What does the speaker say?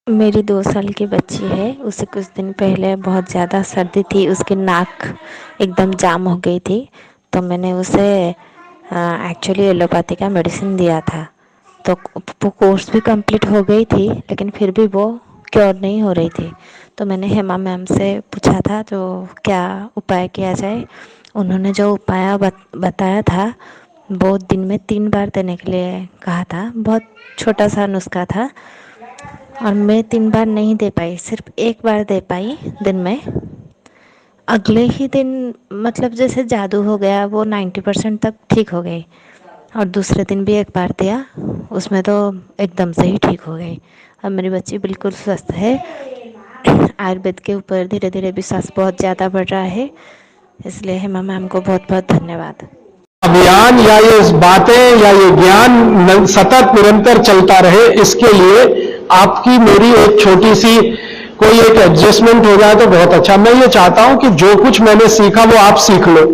मेरी 2 साल की बच्ची है, उसे कुछ दिन पहले बहुत ज़्यादा सर्दी थी, उसकी नाक एकदम जाम हो गई थी। तो मैंने उसे एक्चुअली एलोपैथी का मेडिसिन दिया था। तो वो कोर्स भी कंप्लीट हो गई थी, लेकिन फिर भी वो क्योर नहीं हो रही थी। तो मैंने हेमा मैम से पूछा था तो क्या उपाय किया जाए। उन्होंने जो उपाय बताया था वो दिन में 3 बार देने के लिए कहा था। बहुत छोटा सा नुस्खा था और मैं 3 बार नहीं दे पाई, सिर्फ 1 बार दे पाई दिन में। अगले ही दिन मतलब जैसे जादू हो गया, वो 90% तक ठीक हो गई। और दूसरे दिन भी 1 बार दिया, उसमें तो एकदम से ही ठीक हो गई। अब मेरी बच्ची बिल्कुल स्वस्थ है। आयुर्वेद के ऊपर धीरे धीरे विश्वास बहुत ज़्यादा बढ़ रहा है, इसलिए हेमा मैम को बहुत बहुत धन्यवाद। अभियान या ये बातें या ये ज्ञान सतत निरंतर चलता रहे, इसके लिए आपकी मेरी एक छोटी सी कोई एक एडजस्टमेंट हो जाए तो बहुत अच्छा। मैं ये चाहता हूं कि जो कुछ मैंने सीखा वो आप सीख लो।